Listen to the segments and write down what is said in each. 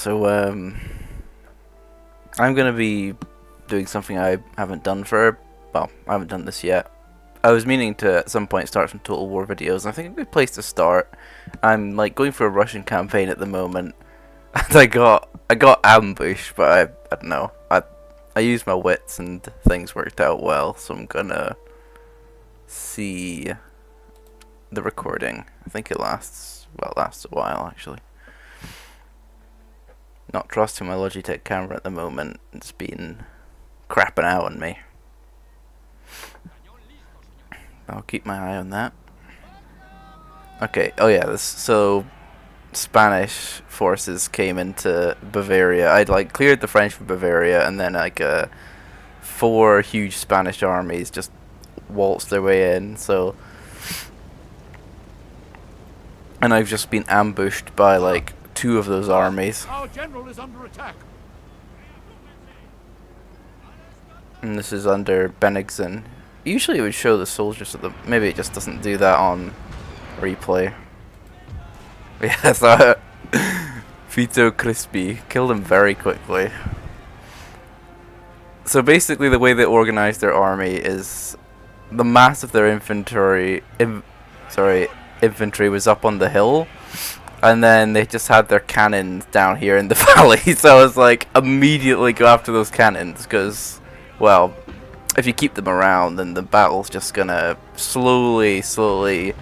so I'm gonna be doing something I haven't done for, well, I haven't done this yet. I was meaning to at some point start some Total War videos, and I think a good place to start. I'm like going for a Russian campaign at the moment, and I got ambushed, but I don't know. I used my wits and things worked out well, so I'm gonna see the recording. I think it lasts a while actually. Not trusting my Logitech camera at the moment. It's been crapping out on me. I'll keep my eye on that. Okay, oh yeah, so Spanish forces came into Bavaria. I'd like cleared the French from Bavaria, and then like 4 huge Spanish armies just waltzed their way in, so... And I've just been ambushed by like 2 of those armies. Our general is under attack. And this is under Bennigsen. Usually it would show the soldiers at the... Maybe it just doesn't do that on replay. Yeah, so... Vito Crispy. Killed him very quickly. So basically the way they organize their army is... The mass of their infantry... infantry was up on the hill. And then they just had their cannons down here in the valley. So I was like, immediately go after those cannons. Because, well... If you keep them around, then the battle's just gonna slowly,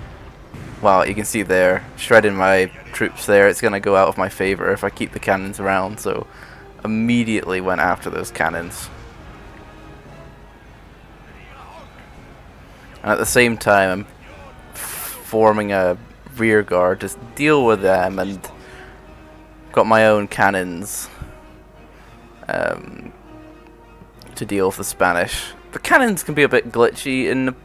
well, you can see there, shredding my troops there, it's gonna go out of my favor if I keep the cannons around, so immediately went after those cannons. And at the same time, I'm forming a rear guard to deal with them, and got my own cannons to deal with the Spanish. The cannons can be a bit glitchy in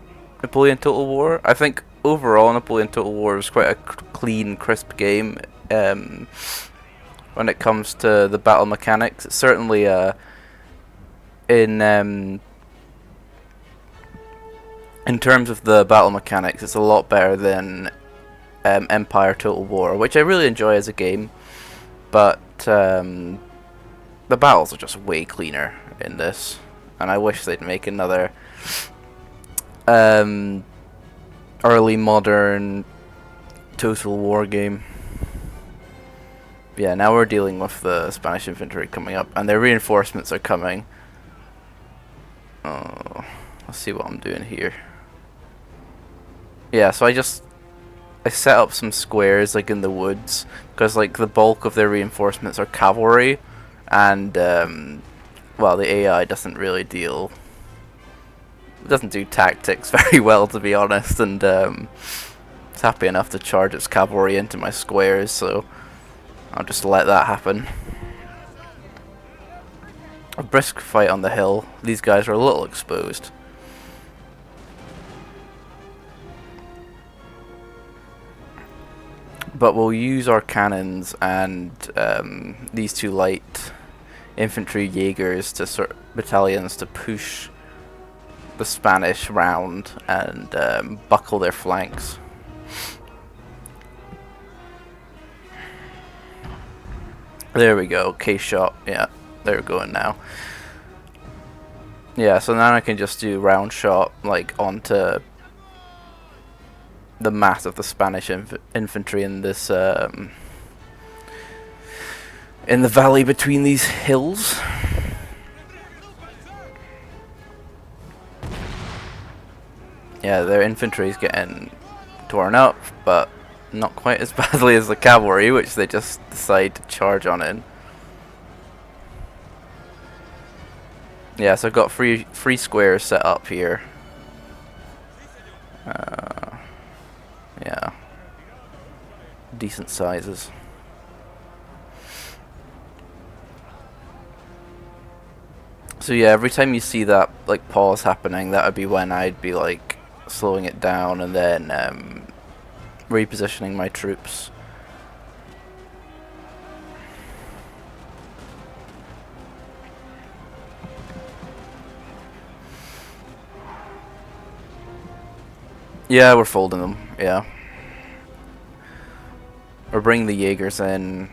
Napoleon Total War. I think overall Napoleon Total War was quite a clean, crisp game when it comes to the battle mechanics. It's certainly in terms of the battle mechanics, it's a lot better than Empire Total War, which I really enjoy as a game, but the battles are just way cleaner in this. And I wish they'd make another early modern Total War game. Yeah, now we're dealing with the Spanish infantry coming up, and their reinforcements are coming. Oh, let's see what I'm doing here. Yeah, so I set up some squares like in the woods, because like the bulk of their reinforcements are cavalry, and well, the AI doesn't really do tactics very well, to be honest, and it's happy enough to charge its cavalry into my squares, so I'll just let that happen. A brisk fight on the hill. These guys are a little exposed. But we'll use our cannons and these 2 light infantry Jaegers to battalions to push the Spanish round and buckle their flanks. There we go, K-shot, yeah, they're going now. Yeah, so now I can just do round shot like onto the mass of the Spanish infantry in this in the valley between these hills. Yeah, their infantry is getting torn up, but not quite as badly as the cavalry, which they just decide to charge on in. Yeah, so I've got three squares set up here. Yeah, decent sizes. So yeah, every time you see that like pause happening, that would be when I'd be like slowing it down and then repositioning my troops. Yeah, we're folding them, yeah. We're bringing the Jaegers in.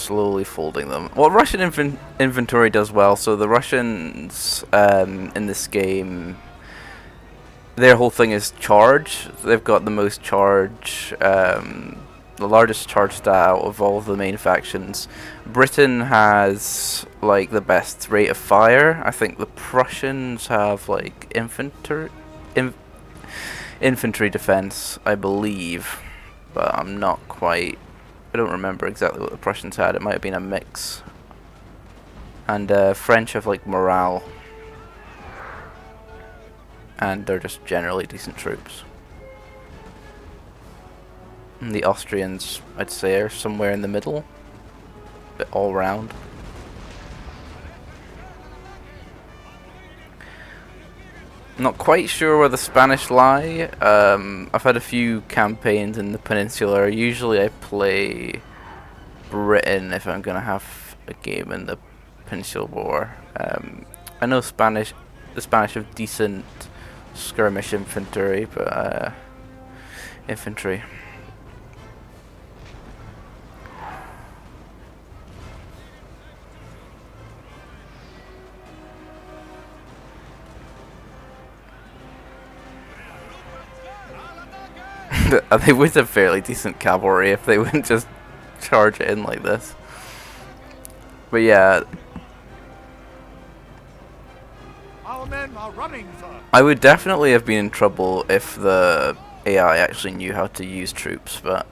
slowly folding them. What Russian inventory does well, so the Russians in this game, their whole thing is charge. They've got the most charge, the largest charge stat out of all of the main factions. Britain has like the best rate of fire. I think the Prussians have like infantry defense, I believe, but I'm not quite. I don't remember exactly what the Prussians had. It might have been a mix. And French have like morale, and they're just generally decent troops. And the Austrians, I'd say, are somewhere in the middle, but all round. Not quite sure where the Spanish lie. I've had a few campaigns in the Peninsula. Usually I play Britain if I'm going to have a game in the Peninsular War. I know the Spanish have decent skirmish infantry, but infantry. They would have fairly decent cavalry if they wouldn't just charge it in like this. But yeah, our men are running, sir. I would definitely have been in trouble if the AI actually knew how to use troops, but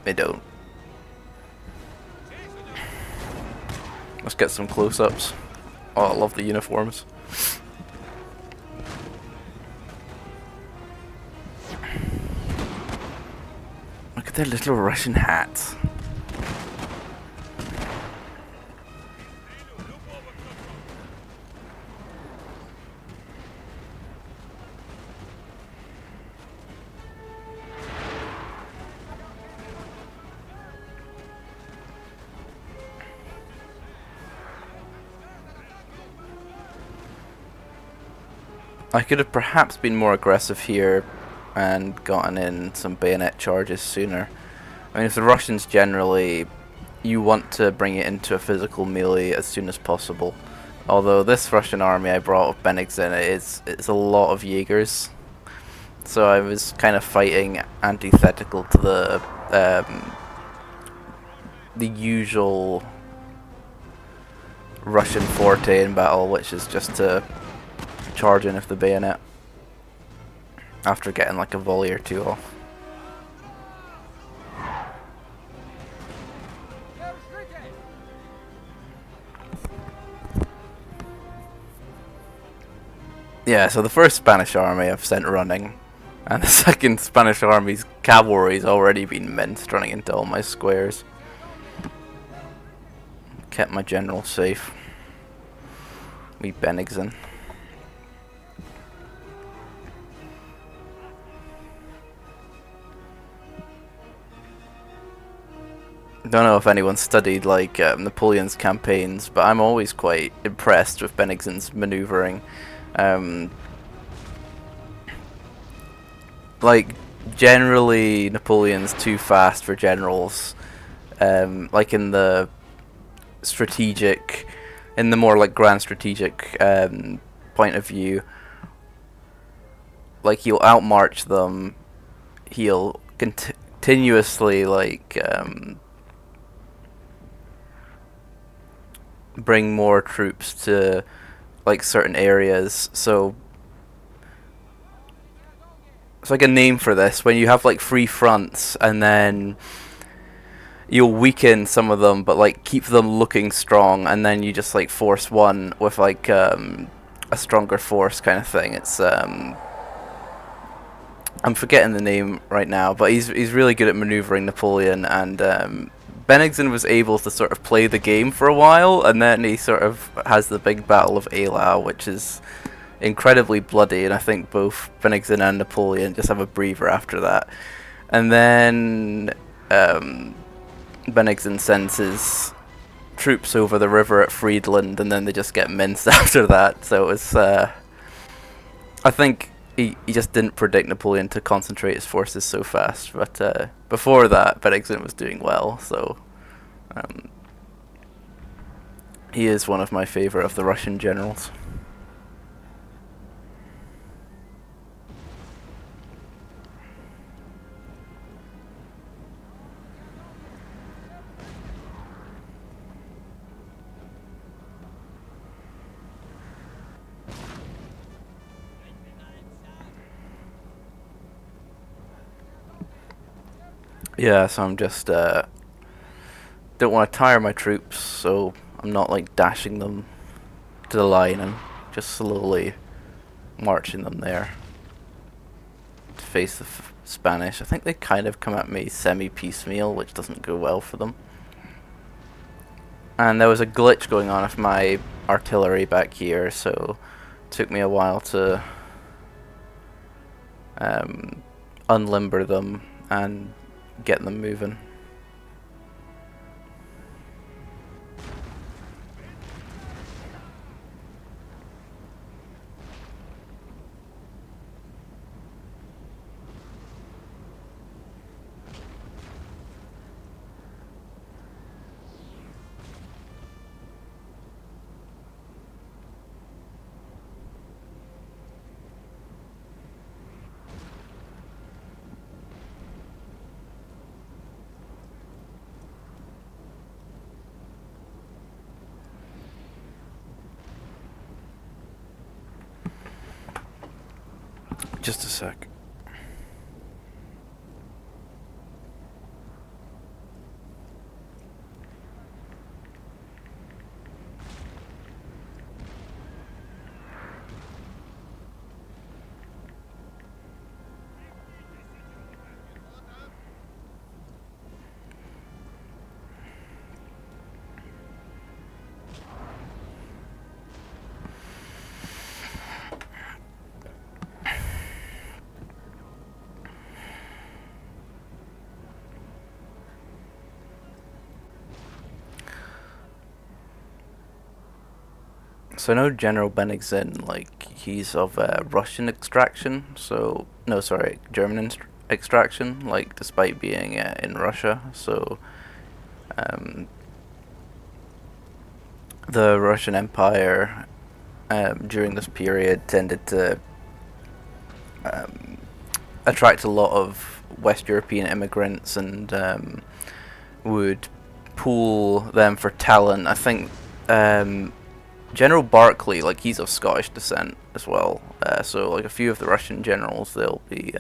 they don't. Let's get some close-ups. Oh, I love the uniforms. Look at their little Russian hats. I could have perhaps been more aggressive here and gotten in some bayonet charges sooner. I mean, if the Russians generally, you want to bring it into a physical melee as soon as possible. Although this Russian army I brought with Bennigsen, it's a lot of Jaegers. So I was kind of fighting antithetical to the usual Russian forte in battle, which is just to charge in with the bayonet after getting like a volley or two off. Yeah, so the first Spanish army I've sent running, and the second Spanish army's cavalry's already been minced running into all my squares. Kept my general safe. We Bennigsen. Don't know if anyone studied like Napoleon's campaigns, but I'm always quite impressed with Bennigsen's maneuvering. Like generally Napoleon's too fast for generals. Like in the strategic, in the more like grand strategic point of view, like he'll outmarch them. He'll continuously like bring more troops to like certain areas. So it's like a name for this, when you have like free fronts and then you'll weaken some of them but like keep them looking strong, and then you just like force one with like a stronger force kind of thing. It's I'm forgetting the name right now, but he's really good at maneuvering Napoleon, and Bennigsen was able to sort of play the game for a while, and then he sort of has the big battle of Eylau, which is incredibly bloody, and I think both Bennigsen and Napoleon just have a breather after that. And then Bennigsen sends his troops over the river at Friedland, and then they just get minced after that. So it was, I think he just didn't predict Napoleon to concentrate his forces so fast. But before that, Bennigsen was doing well, so Um, he is one of my favorite of the Russian generals. Yeah, so I'm just don't want to tire my troops, so I'm not like dashing them to the line. I'm just slowly marching them there to face the Spanish. I think they kind of come at me semi-piecemeal, which doesn't go well for them. And there was a glitch going on with my artillery back here, so it took me a while to unlimber them and get them moving. Just a sec. So I know General Benigzin, like, he's of Russian extraction, so, no, sorry, German extraction, like, despite being in Russia, so, the Russian Empire, during this period, tended to attract a lot of West European immigrants and would pool them for talent. I think General Barclay, like, he's of Scottish descent as well. So like a few of the Russian generals, they'll be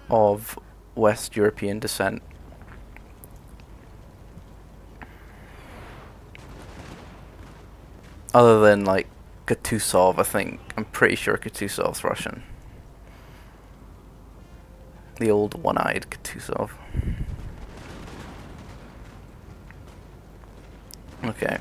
of West European descent. Other than like Kutuzov, I think I'm pretty sure Kutuzov's Russian. The old one-eyed Kutuzov. Okay.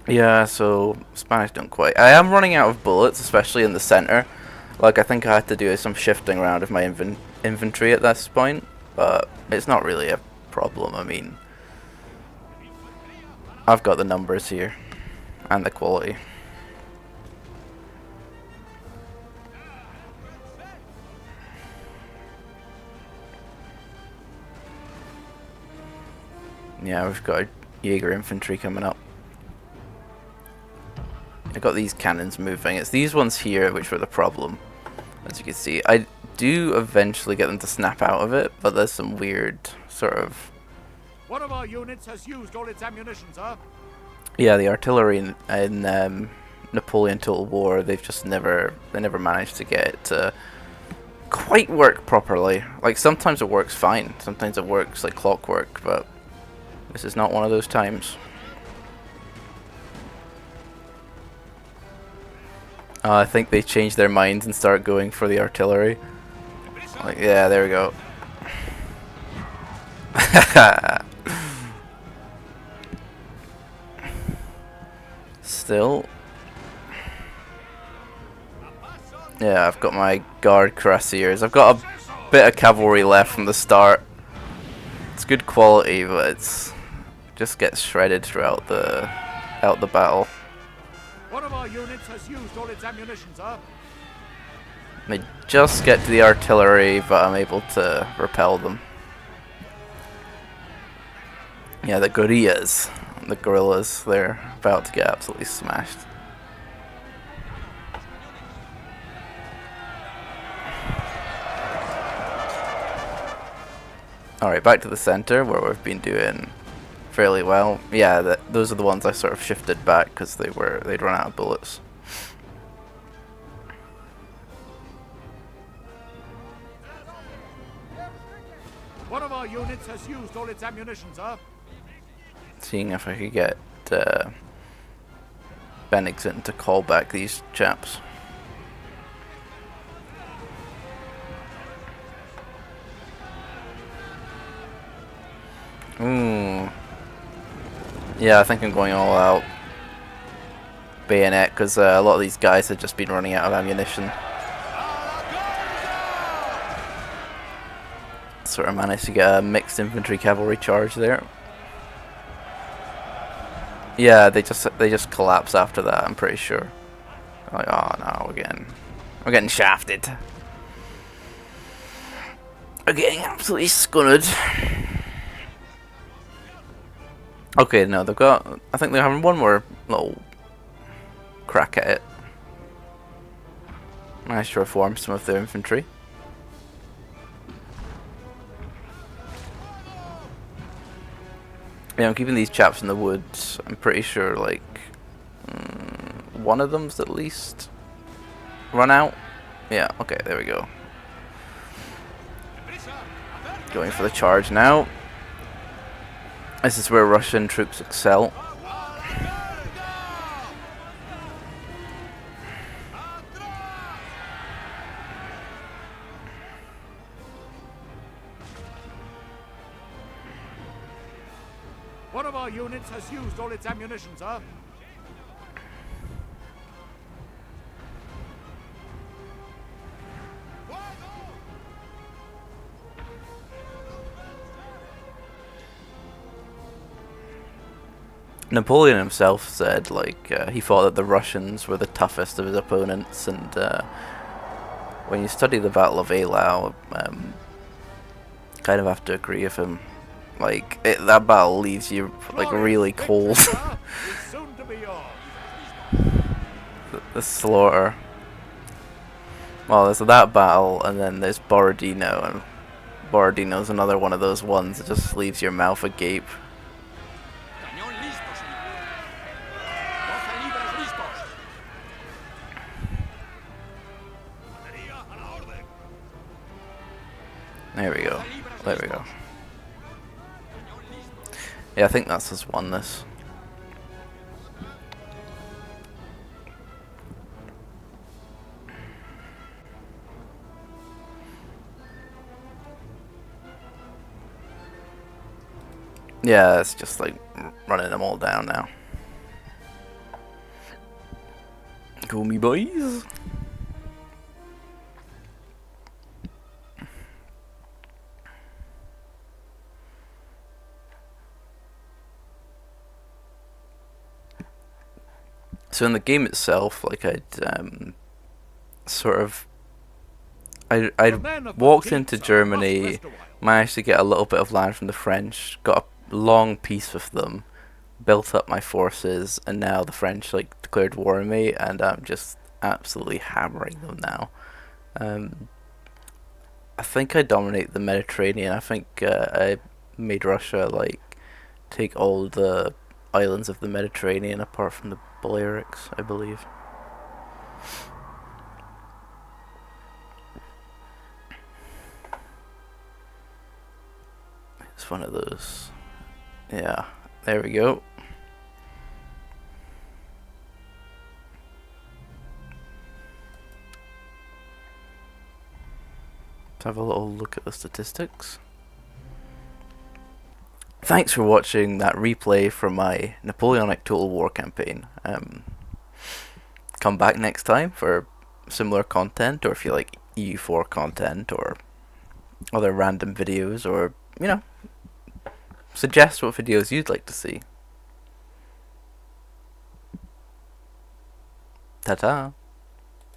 Yeah, so Spanish don't quite. I am running out of bullets, especially in the center. Like, I think I had to do some shifting around of my inventory at this point, but it's not really a problem. I mean, I've got the numbers here and the quality. Yeah, we've got Jaeger infantry coming up. I got these cannons moving. It's these ones here which were the problem, as you can see. I do eventually get them to snap out of it, but there's some weird sort of... One of our units has used all its ammunition, sir. Yeah, the artillery in Napoleon Total War, they've just never managed to get it to quite work properly. Like, sometimes it works fine, sometimes it works like clockwork, but this is not one of those times. I think they changed their minds and start going for the artillery. Like, yeah, there we go. Still. Yeah, I've got my guard cuirassiers. I've got bit of cavalry left from the start. It's good quality, but it's just gets shredded throughout the battle. One of our units has used all its ammunition, sir. They just get to the artillery, but I'm able to repel them. Yeah, the guerrillas, they're about to get absolutely smashed. Alright, back to the center, where we've been doing fairly well. Yeah, those are the ones I sort of shifted back because they'd run out of bullets. One of our units has used all its ammunition, sir. Seeing if I could get Bennigsen to call back these chaps. Ooh. Yeah, I think I'm going all out. Bayonet, because a lot of these guys had just been running out of ammunition. Sort of managed to get a mixed infantry cavalry charge there. Yeah, they just collapse after that, I'm pretty sure. Like, oh no, we're getting shafted. We're getting absolutely scunnered. Okay, no, I think they're having one more little crack at it. Managed to reform some of their infantry. Yeah, I'm keeping these chaps in the woods. I'm pretty sure, like, one of them's at least run out. Yeah, okay, there we go. Going for the charge now. This is where Russian troops excel. One of our units has used all its ammunition, sir. Napoleon himself said, like, he thought that the Russians were the toughest of his opponents, and when you study the Battle of Eylau, kind of have to agree with him. Like, that battle leaves you, like, really cold. the slaughter. Well, there's that battle, and then there's Borodino, and Borodino's another one of those ones that just leaves your mouth agape. There we go. There we go. Yeah, I think that's just won this. Yeah, it's just like running them all down now. Go me boys. So in the game itself, like I'd walked into Germany, managed to get a little bit of land from the French, got a long peace with them, built up my forces, and now the French like declared war on me, and I'm just absolutely hammering them now. I think I dominate the Mediterranean. I think I made Russia like take all the islands of the Mediterranean apart from the Balearics, I believe. It's one of those. Yeah, there we go. Let's have a little look at the statistics. Thanks for watching that replay from my Napoleonic Total War campaign. Come back next time for similar content, or if you like EU4 content, or other random videos, or suggest what videos you'd like to see. Ta ta.